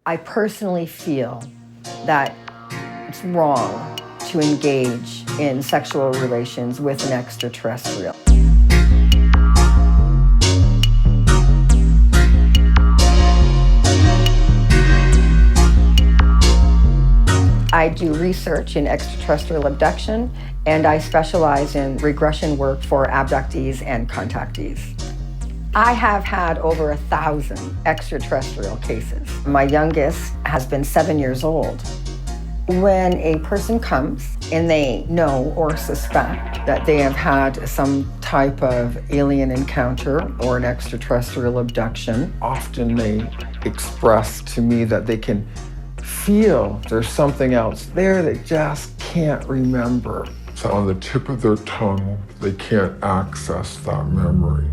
I personally feel that it's wrong to engage in sexual relations with an extraterrestrial. I do research in extraterrestrial abduction, and I specialize in regression work for abductees and contactees. I have had over 1,000 extraterrestrial cases. My youngest has been 7 years old. When a person comes and they know or suspect that they have had some type of alien encounter or an extraterrestrial abduction, often they express to me that they can feel there's something else there they just can't remember. So on the tip of their tongue, they can't access that memory.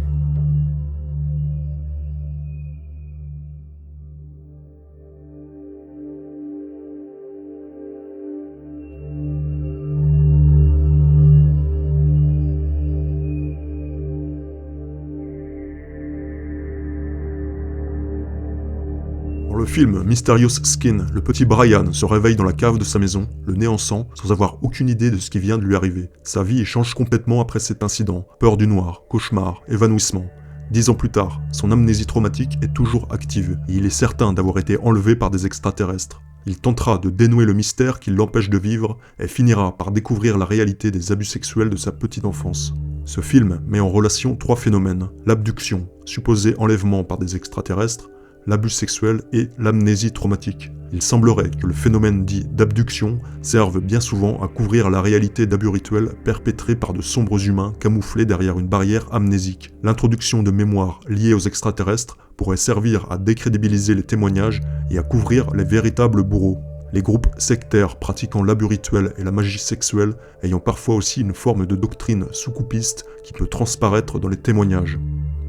Dans le film Mysterious Skin, le petit Brian se réveille dans la cave de sa maison, le nez en sang, sans avoir aucune idée de ce qui vient de lui arriver. Sa vie change complètement après cet incident. Peur du noir, cauchemar, évanouissement. 10 ans plus tard, son amnésie traumatique est toujours active, et il est certain d'avoir été enlevé par des extraterrestres. Il tentera de dénouer le mystère qui l'empêche de vivre, et finira par découvrir la réalité des abus sexuels de sa petite enfance. Ce film met en relation 3 phénomènes: l'abduction, supposé enlèvement par des extraterrestres, l'abus sexuel et l'amnésie traumatique. Il semblerait que le phénomène dit d'abduction serve bien souvent à couvrir la réalité d'abus rituels perpétrés par de sombres humains camouflés derrière une barrière amnésique. L'introduction de mémoires liées aux extraterrestres pourrait servir à décrédibiliser les témoignages et à couvrir les véritables bourreaux. Les groupes sectaires pratiquant l'abus rituel et la magie sexuelle ayant parfois aussi une forme de doctrine sous-coupiste qui peut transparaître dans les témoignages.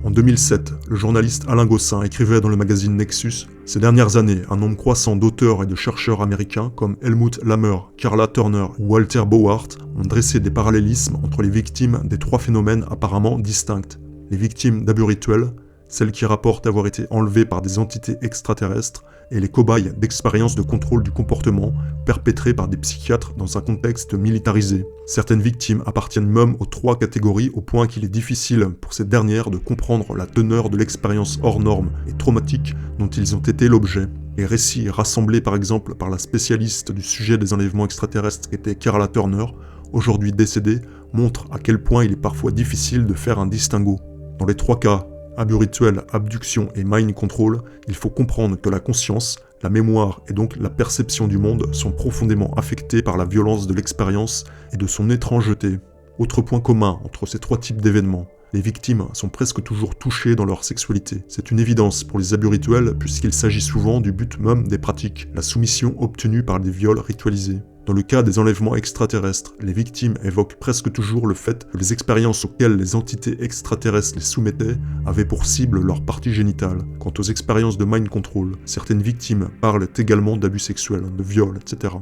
En 2007, le journaliste Alain Gossin écrivait dans le magazine Nexus « Ces dernières années, un nombre croissant d'auteurs et de chercheurs américains comme Helmut Lammer, Carla Turner ou Walter Bowart ont dressé des parallélismes entre les victimes des 3 phénomènes apparemment distincts. Les victimes d'abus rituels, celles qui rapportent avoir été enlevées par des entités extraterrestres, et les cobayes d'expériences de contrôle du comportement perpétrées par des psychiatres dans un contexte militarisé. Certaines victimes appartiennent même aux 3 catégories au point qu'il est difficile pour ces dernières de comprendre la teneur de l'expérience hors norme et traumatique dont ils ont été l'objet. Les récits rassemblés par exemple par la spécialiste du sujet des enlèvements extraterrestres qu'était Carla Turner, aujourd'hui décédée, montrent à quel point il est parfois difficile de faire un distinguo. Dans les 3 cas, abus rituel, abduction et mind control, il faut comprendre que la conscience, la mémoire et donc la perception du monde sont profondément affectés par la violence de l'expérience et de son étrangeté. Autre point commun entre ces 3 types d'événements, les victimes sont presque toujours touchées dans leur sexualité. C'est une évidence pour les abus rituels puisqu'il s'agit souvent du but même des pratiques, la soumission obtenue par des viols ritualisés. Dans le cas des enlèvements extraterrestres, les victimes évoquent presque toujours le fait que les expériences auxquelles les entités extraterrestres les soumettaient avaient pour cible leur partie génitale. Quant aux expériences de mind control, certaines victimes parlent également d'abus sexuels, de viols, etc.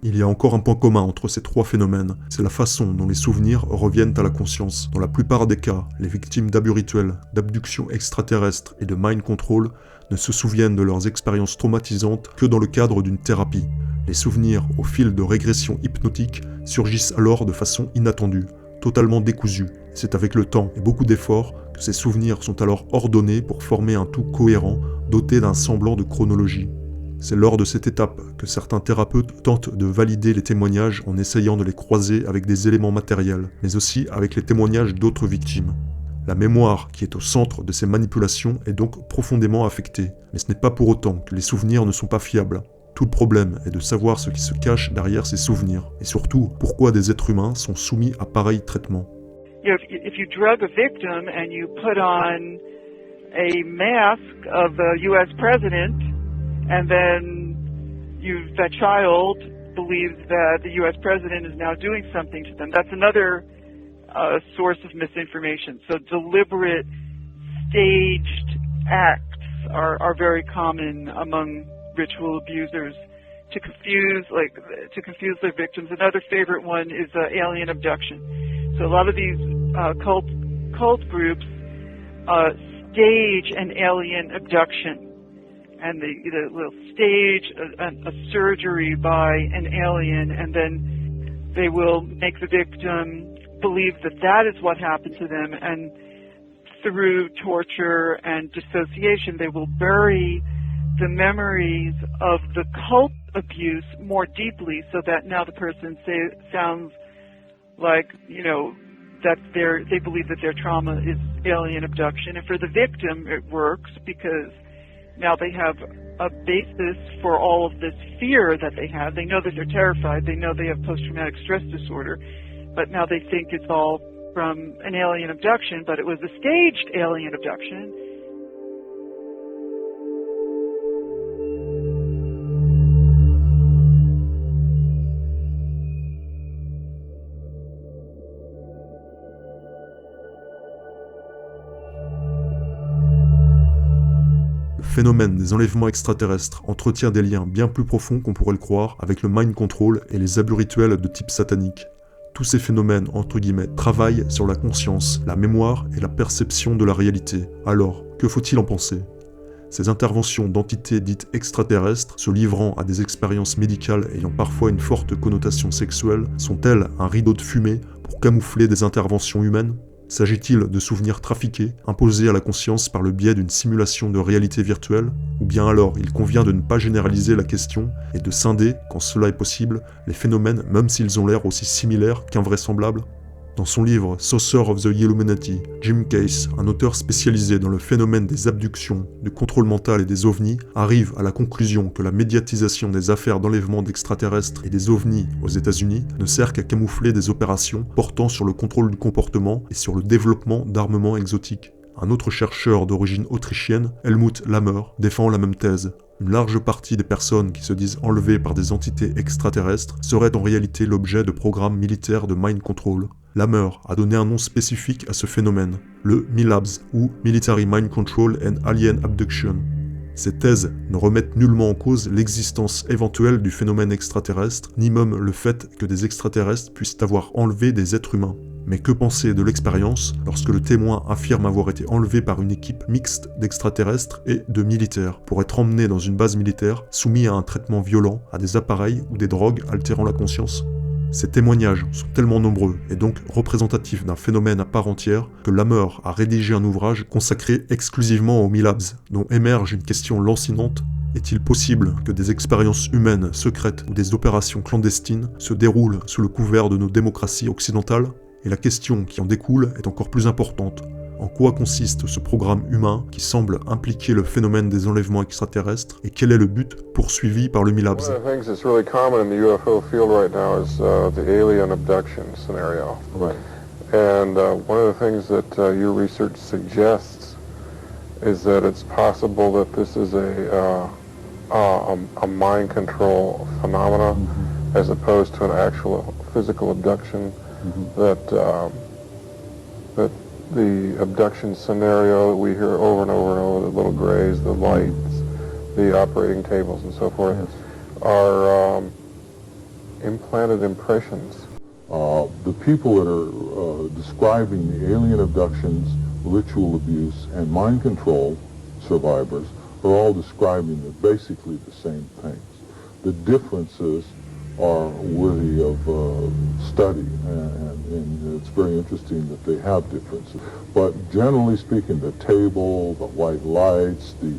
Il y a encore un point commun entre ces 3 phénomènes, c'est la façon dont les souvenirs reviennent à la conscience. Dans la plupart des cas, les victimes d'abus rituels, d'abduction extraterrestre et de mind control ne se souviennent de leurs expériences traumatisantes que dans le cadre d'une thérapie. Les souvenirs, au fil de régressions hypnotiques, surgissent alors de façon inattendue, totalement décousus. C'est avec le temps et beaucoup d'efforts que ces souvenirs sont alors ordonnés pour former un tout cohérent, doté d'un semblant de chronologie. C'est lors de cette étape que certains thérapeutes tentent de valider les témoignages en essayant de les croiser avec des éléments matériels, mais aussi avec les témoignages d'autres victimes. La mémoire qui est au centre de ces manipulations est donc profondément affectée, mais ce n'est pas pour autant que les souvenirs ne sont pas fiables. Tout le problème est de savoir ce qui se cache derrière ces souvenirs, et surtout pourquoi des êtres humains sont soumis à pareil traitement. If you drug a victim and you put on a mask of the U.S. president, and then that child believes that the U.S. president is now doing something to them, that's another source of misinformation. So deliberate, staged acts are very common among ritual abusers to confuse their victims. Another favorite one is alien abduction. So a lot of these cult groups stage an alien abduction, and they'll stage a surgery by an alien, and then they will make the victim believe that that is what happened to them, and through torture and dissociation, they will bury the memories of the cult abuse more deeply, so that now the person sounds like, that they believe that their trauma is alien abduction. And for the victim, it works because now they have a basis for all of this fear that they have. They know that they're terrified. They know they have post-traumatic stress disorder, but now they think it's all from an alien abduction, but it was a staged alien abduction. Le phénomène des enlèvements extraterrestres entretient des liens bien plus profonds qu'on pourrait le croire avec le mind control et les abus rituels de type satanique. Tous ces phénomènes, entre guillemets, travaillent sur la conscience, la mémoire et la perception de la réalité. Alors, que faut-il en penser ? Ces interventions d'entités dites extraterrestres, se livrant à des expériences médicales ayant parfois une forte connotation sexuelle, sont-elles un rideau de fumée pour camoufler des interventions humaines ? S'agit-il de souvenirs trafiqués, imposés à la conscience par le biais d'une simulation de réalité virtuelle ? Ou bien alors il convient de ne pas généraliser la question et de scinder, quand cela est possible, les phénomènes même s'ils ont l'air aussi similaires qu'invraisemblables ? Dans son livre Saucer of the Illuminati, Jim Case, un auteur spécialisé dans le phénomène des abductions, du contrôle mental et des ovnis, arrive à la conclusion que la médiatisation des affaires d'enlèvement d'extraterrestres et des ovnis aux États-Unis ne sert qu'à camoufler des opérations portant sur le contrôle du comportement et sur le développement d'armements exotiques. Un autre chercheur d'origine autrichienne, Helmut Lammer, défend la même thèse. Une large partie des personnes qui se disent enlevées par des entités extraterrestres seraient en réalité l'objet de programmes militaires de mind control. Lammer a donné un nom spécifique à ce phénomène, le MILABS, ou Military Mind Control and Alien Abduction. Ces thèses ne remettent nullement en cause l'existence éventuelle du phénomène extraterrestre, ni même le fait que des extraterrestres puissent avoir enlevé des êtres humains. Mais que penser de l'expérience lorsque le témoin affirme avoir été enlevé par une équipe mixte d'extraterrestres et de militaires pour être emmené dans une base militaire, soumis à un traitement violent, à des appareils ou des drogues altérant la conscience ? Ces témoignages sont tellement nombreux et donc représentatifs d'un phénomène à part entière que Lammer a rédigé un ouvrage consacré exclusivement aux MILABS, dont émerge une question lancinante. Est-il possible que des expériences humaines secrètes ou des opérations clandestines se déroulent sous le couvert de nos démocraties occidentales ? Et la question qui en découle est encore plus importante. En quoi consiste ce programme humain qui semble impliquer le phénomène des enlèvements extraterrestres et quel est le but poursuivi par le MILABS? One of the things that's really common in the UFO field right now is the alien abduction scenario. Right. And one of the things that your research suggests is that it's possible that this is a mind control phenomena as opposed to an actual physical abduction. That the abduction scenario that we hear over and over and over, the little grays, the lights, the operating tables and so forth, are implanted impressions. The people that are describing the alien abductions, ritual abuse, and mind control survivors are all describing basically the same things. The differences are worthy of study, and it's very interesting that they have differences. But generally speaking, the table, the white lights, the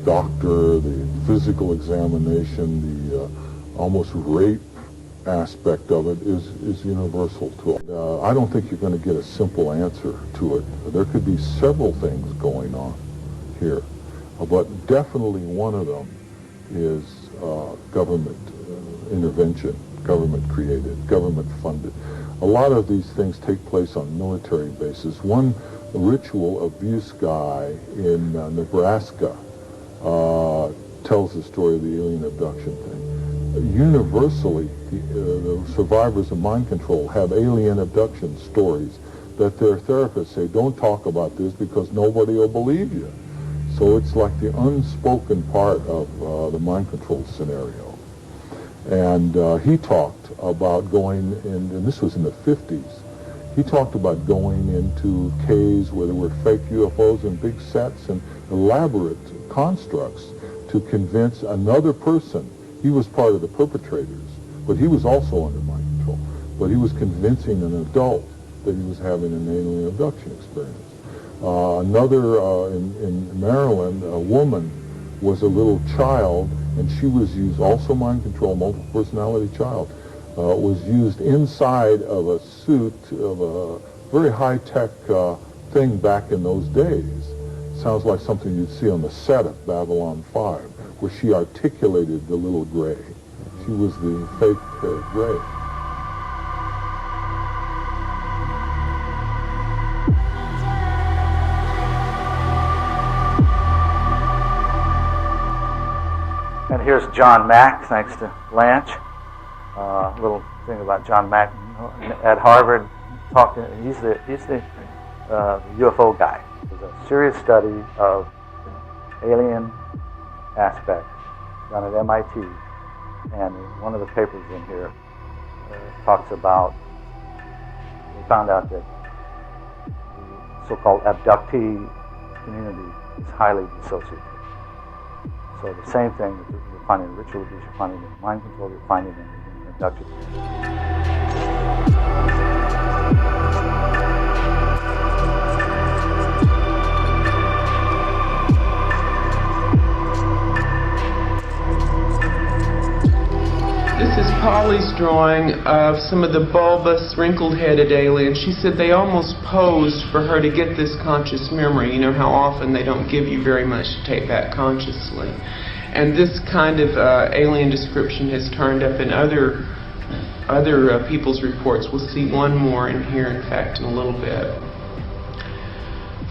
doctor, the physical examination, the almost rape aspect of it is universal to it. I don't think you're going to get a simple answer to it. There could be several things going on here, but definitely one of them is government intervention, government created, government funded. A lot of these things take place on military bases. One ritual abuse guy in Nebraska tells the story of the alien abduction thing. Universally, the survivors of mind control have alien abduction stories that their therapists say, don't talk about this because nobody will believe you. So it's like the unspoken part of the mind control scenario. And he talked about going in, and this was in the 50s, he talked about going into caves where there were fake UFOs and big sets and elaborate constructs to convince another person. He was part of the perpetrators, but he was also under mind control. But he was convincing an adult that he was having an alien abduction experience. In Maryland, a woman was a little child, and she was used, also mind control, multiple personality child, was used inside of a suit of a very high-tech thing back in those days. Sounds like something you'd see on the set of Babylon 5, where she articulated the little gray. She was the fake gray. And here's John Mack, thanks to Blanche. A little thing about John Mack at Harvard. He's the UFO guy. It's a serious study of alien aspect done at MIT. And one of the papers in here talks about, we found out that the so-called abductee community is highly dissociative. So the same thing that you're finding in ritual abuse, you're finding in mind control, you're finding in abduction. This is Polly's drawing of some of the bulbous, wrinkled-headed aliens. She said they almost posed for her to get this conscious memory. You know how often they don't give you very much to take back consciously. And this kind of alien description has turned up in other people's reports. We'll see one more in here, in fact, in a little bit.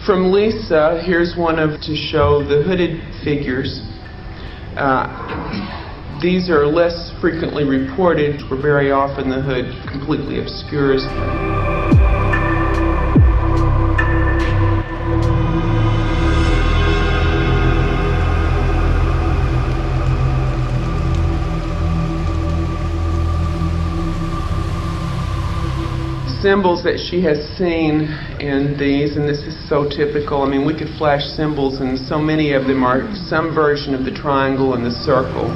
From Lisa, here's one to show the hooded figures. These are less frequently reported, where very often the hood completely obscures. Symbols that she has seen in these, and this is so typical. I mean, we could flash symbols, and so many of them are some version of the triangle and the circle.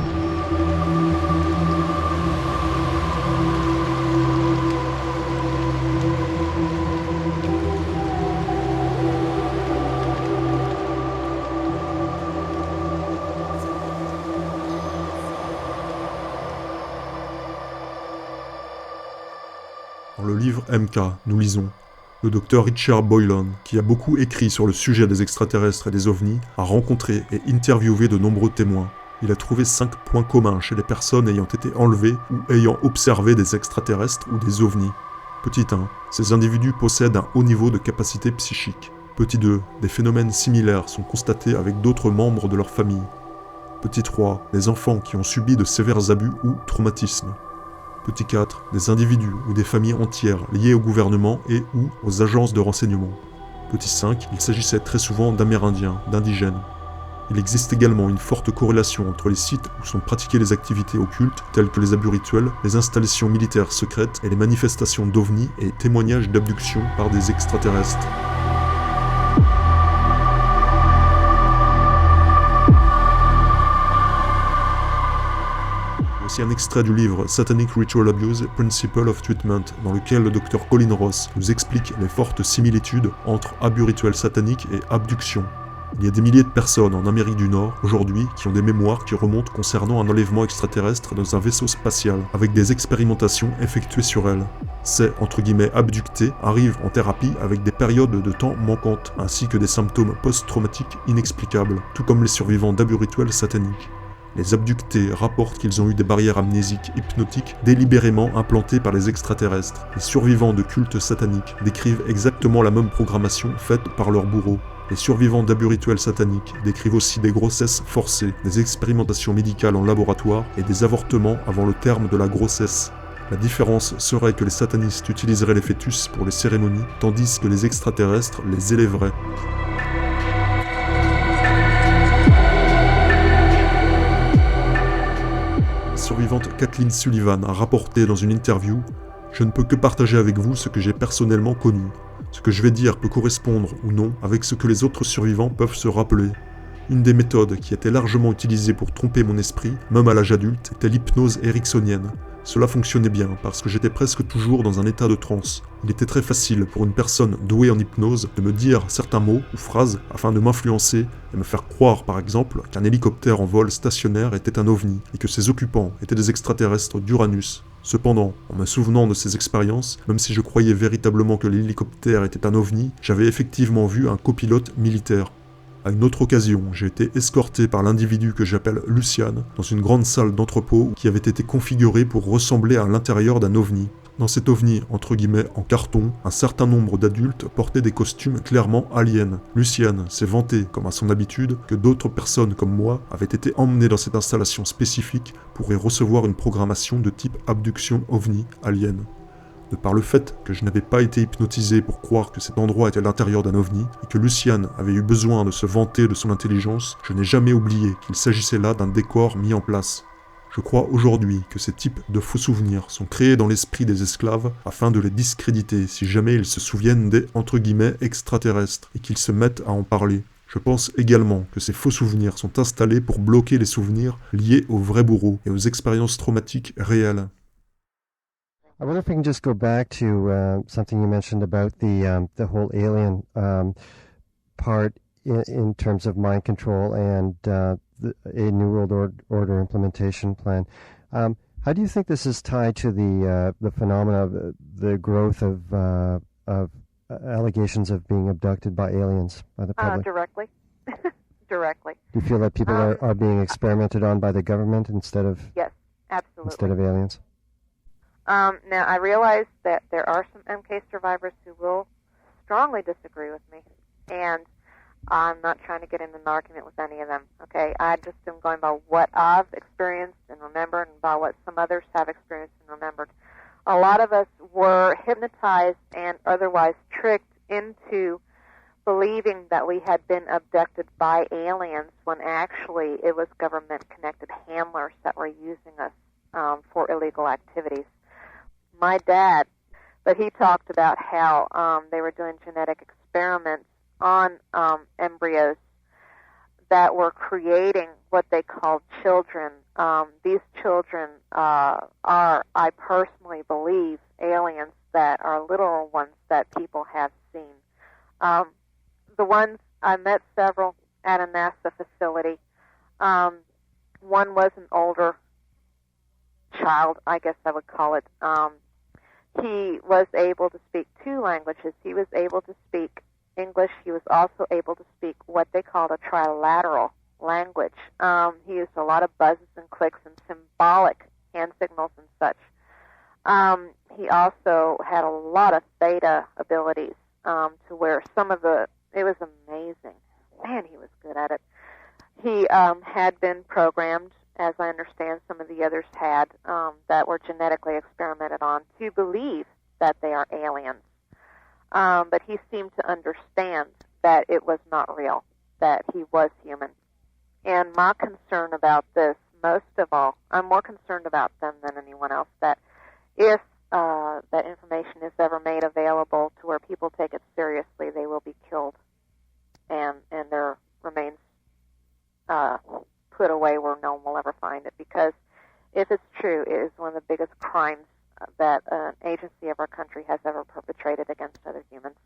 Dans le livre MK, nous lisons « Le docteur Richard Boylan, qui a beaucoup écrit sur le sujet des extraterrestres et des ovnis, a rencontré et interviewé de nombreux témoins. Il a trouvé 5 points communs chez les personnes ayant été enlevées ou ayant observé des extraterrestres ou des ovnis. Petit 1. Ces individus possèdent un haut niveau de capacité psychique. Petit 2. Des phénomènes similaires sont constatés avec d'autres membres de leur famille. Petit 3. Les enfants qui ont subi de sévères abus ou traumatismes. Petit 4. Des individus ou des familles entières liées au gouvernement et ou aux agences de renseignement. Petit 5. Il s'agissait très souvent d'Amérindiens, d'indigènes. Il existe également une forte corrélation entre les sites où sont pratiquées les activités occultes, telles que les abus rituels, les installations militaires secrètes et les manifestations d'ovnis et témoignages d'abduction par des extraterrestres. Voici un extrait du livre Satanic Ritual Abuse, Principle of Treatment, dans lequel le Dr Colin Ross nous explique les fortes similitudes entre abus rituels sataniques et abduction. Il y a des milliers de personnes en Amérique du Nord, aujourd'hui, qui ont des mémoires qui remontent concernant un enlèvement extraterrestre dans un vaisseau spatial, avec des expérimentations effectuées sur elles. Ces, entre guillemets, abductés arrivent en thérapie avec des périodes de temps manquantes, ainsi que des symptômes post-traumatiques inexplicables, tout comme les survivants d'abus rituels sataniques. Les abductés rapportent qu'ils ont eu des barrières amnésiques hypnotiques délibérément implantées par les extraterrestres. Les survivants de cultes sataniques décrivent exactement la même programmation faite par leurs bourreaux. Les survivants d'abus rituels sataniques décrivent aussi des grossesses forcées, des expérimentations médicales en laboratoire et des avortements avant le terme de la grossesse. La différence serait que les satanistes utiliseraient les fœtus pour les cérémonies, tandis que les extraterrestres les élèveraient. La survivante Kathleen Sullivan a rapporté dans une interview « Je ne peux que partager avec vous ce que j'ai personnellement connu. Ce que je vais dire peut correspondre ou non avec ce que les autres survivants peuvent se rappeler. Une des méthodes qui était largement utilisée pour tromper mon esprit, même à l'âge adulte, était l'hypnose ericksonienne. Cela fonctionnait bien parce que j'étais presque toujours dans un état de transe. Il était très facile pour une personne douée en hypnose de me dire certains mots ou phrases afin de m'influencer et me faire croire par exemple qu'un hélicoptère en vol stationnaire était un ovni et que ses occupants étaient des extraterrestres d'Uranus. Cependant, en me souvenant de ces expériences, même si je croyais véritablement que l'hélicoptère était un ovni, j'avais effectivement vu un copilote militaire. À une autre occasion, j'ai été escorté par l'individu que j'appelle Lucian dans une grande salle d'entrepôt qui avait été configurée pour ressembler à l'intérieur d'un ovni. Dans cet ovni, entre guillemets, en carton, un certain nombre d'adultes portaient des costumes clairement aliens. Lucian s'est vanté, comme à son habitude, que d'autres personnes comme moi avaient été emmenées dans cette installation spécifique pour y recevoir une programmation de type abduction ovni alien. De par le fait que je n'avais pas été hypnotisé pour croire que cet endroit était l'intérieur d'un ovni, et que Lucian avait eu besoin de se vanter de son intelligence, je n'ai jamais oublié qu'il s'agissait là d'un décor mis en place. Je crois aujourd'hui que ces types de faux souvenirs sont créés dans l'esprit des esclaves afin de les discréditer si jamais ils se souviennent des « extraterrestres » et qu'ils se mettent à en parler. Je pense également que ces faux souvenirs sont installés pour bloquer les souvenirs liés aux vrais bourreaux et aux expériences traumatiques réelles. I wonder if we can just go back to something you mentioned about the whole alien part in terms of mind control and a New World Order implementation plan. How do you think this is tied to the phenomena of the growth of allegations of being abducted by aliens by the public? Directly. Directly. Do you feel that people are being experimented on by the government instead of yes, absolutely. Instead of aliens? Now, I realize that there are some MK survivors who will strongly disagree with me, and I'm not trying to get into an argument with any of them, okay? I just am going by what I've experienced and remembered and by what some others have experienced and remembered. A lot of us were hypnotized and otherwise tricked into believing that we had been abducted by aliens when actually it was government-connected handlers that were using us for illegal activities. My dad, but he talked about how they were doing genetic experiments on embryos that were creating what they called children. These children are, I personally believe, aliens that are literal ones that people have seen. The ones, I met several at a NASA facility. One was an older child, I guess I would call it. He was able to speak two languages. He was able to speak English. He was also able to speak what they called a trilateral language. He used a lot of buzzes and clicks and symbolic hand signals and such. He also had a lot of theta abilities to where it was amazing. Man, he was good at it. He had been programmed, as I understand some of the others had, that were genetically experimented on, to believe that they are aliens. But he seemed to understand that it was not real, that he was human. And my concern about this, most of all, I'm more concerned about them than anyone else, that if that information is ever made available to where people take it seriously, they will be killed and their remains put away where no one will ever find it. Because if it's true, it is one of the biggest crimes that an agency of our country has ever perpetrated against other humans.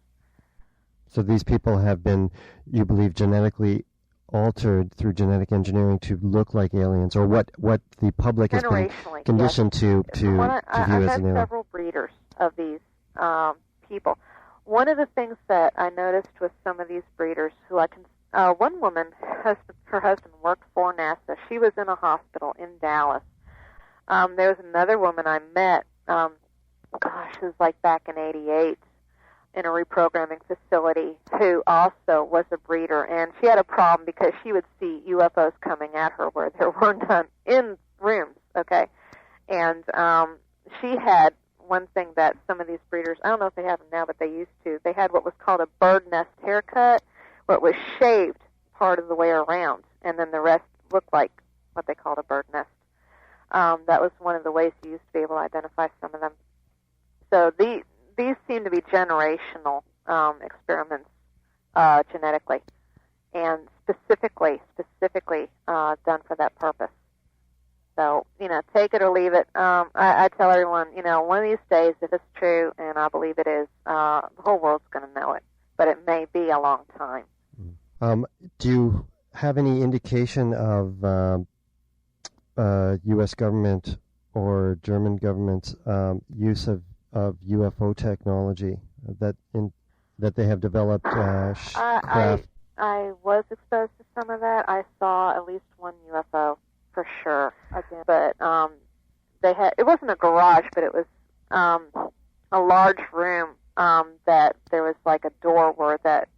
So these people have been, you believe, genetically altered through genetic engineering to look like aliens, or what the public has been conditioned yes. to view as an alien. I've had several breeders of these people. One of the things that I noticed with some of these breeders, who I can, one woman, her husband worked for NASA. She was in a hospital in Dallas. There was another woman I met, it was like back in '88, in a reprogramming facility, who also was a breeder, and she had a problem because she would see UFOs coming at her where there were none in rooms, okay? And she had one thing that some of these breeders, I don't know if they have them now, but they used to, they had what was called a bird nest haircut, where it was shaved part of the way around, and then the rest looked like what they called a bird nest. That was one of the ways you used to be able to identify some of them. So these seem to be generational experiments genetically. and specifically done for that purpose. So, take it or leave it. I tell everyone, one of these days, if it's true, and I believe it is, the whole world's going to know it. But it may be a long time. Do you have any indication of U.S. government or German government's use of UFO technology that they have developed craft? I was exposed to some of that. I saw at least one UFO for sure. Again, but it wasn't a garage, but it was a large room that there was like a door where that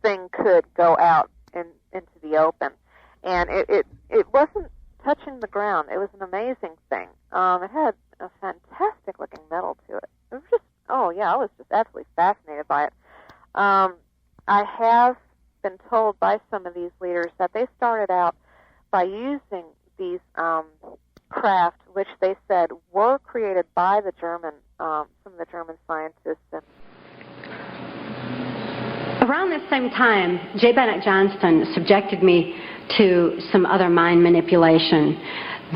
thing could go out into the open, and it wasn't touching the ground. It was an amazing thing. It had a fantastic looking metal to it. It was just, I was just absolutely fascinated by it. I have been told by some of these leaders that they started out by using these craft, which they said were created by the German, some of the German scientists. Around this same time, J. Bennett Johnston subjected me to some other mind manipulation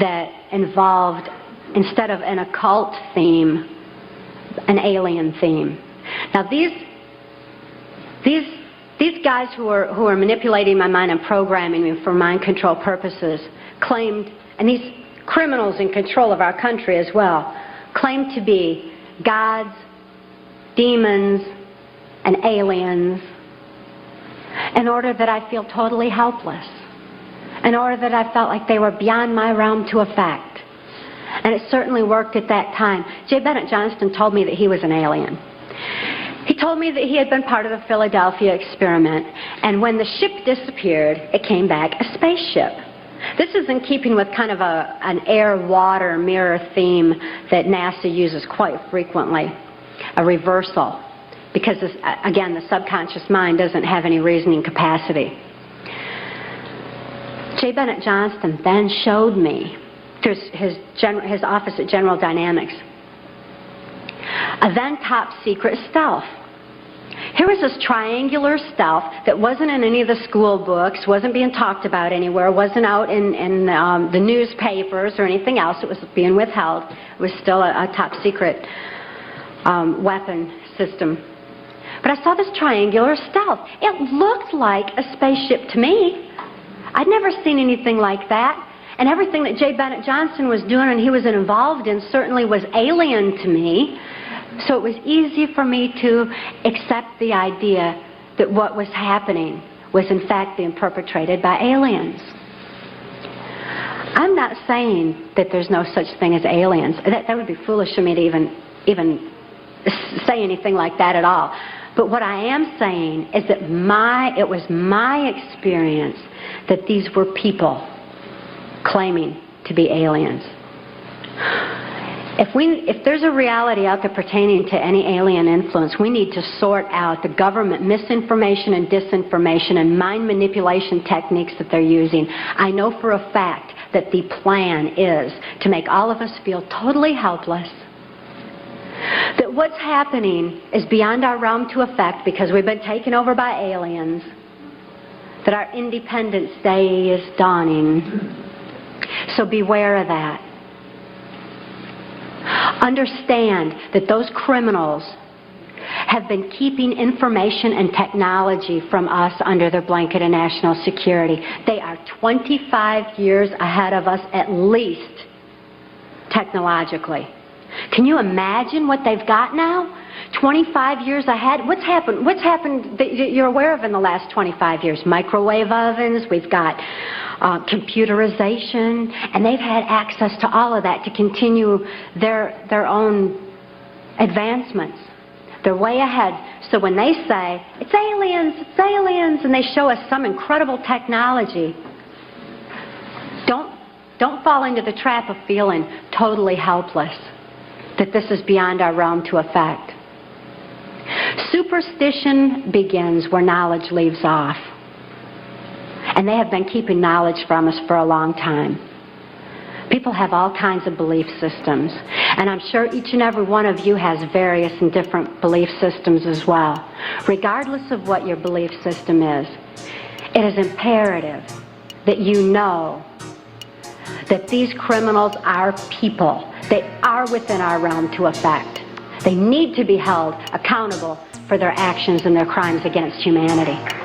that involved, instead of an occult theme, an alien theme. Now these guys who are manipulating my mind and programming me for mind control purposes claimed, and these criminals in control of our country as well, claimed to be gods, demons, and aliens, in order that I feel totally helpless, in order that I felt like they were beyond my realm to affect. And it certainly worked at that time. J. Bennett Johnston told me that he was an alien. He told me that he had been part of the Philadelphia experiment, and when the ship disappeared, it came back a spaceship. This is in keeping with kind of an air-water mirror theme that NASA uses quite frequently, a reversal, because, again, the subconscious mind doesn't have any reasoning capacity. J. Bennett Johnston then showed me, through his office at General Dynamics, a then top-secret stealth. Here was this triangular stealth that wasn't in any of the school books, wasn't being talked about anywhere, wasn't out in the newspapers or anything else. It was being withheld. It was still a top-secret weapon system. But I saw this triangular stealth. It looked like a spaceship to me. I'd never seen anything like that. And everything that J. Bennett Johnston was doing and he was involved in certainly was alien to me. So it was easy for me to accept the idea that what was happening was in fact being perpetrated by aliens. I'm not saying that there's no such thing as aliens. That would be foolish for me to even say anything like that at all. But what I am saying is that it was my experience that these were people claiming to be aliens. If there's a reality out there pertaining to any alien influence, we need to sort out the government misinformation and disinformation and mind manipulation techniques that they're using. I know for a fact that the plan is to make all of us feel totally helpless, that what's happening is beyond our realm to affect because we've been taken over by aliens, that our Independence Day is dawning. So beware of that. Understand that those criminals have been keeping information and technology from us under their blanket of national security. They are 25 years ahead of us at least, technologically. Can you imagine what they've got now? 25 years ahead? What's happened that you're aware of in the last 25 years? Microwave ovens, we've got computerization, and they've had access to all of that to continue their own advancements. They're way ahead. So when they say, it's aliens, and they show us some incredible technology, don't fall into the trap of feeling totally helpless, that this is beyond our realm to affect. Superstition begins where knowledge leaves off. And they have been keeping knowledge from us for a long time. People have all kinds of belief systems. And I'm sure each and every one of you has various and different belief systems as well. Regardless of what your belief system is, it is imperative that you know that these criminals are people. They are within our realm to affect. They need to be held accountable for their actions and their crimes against humanity.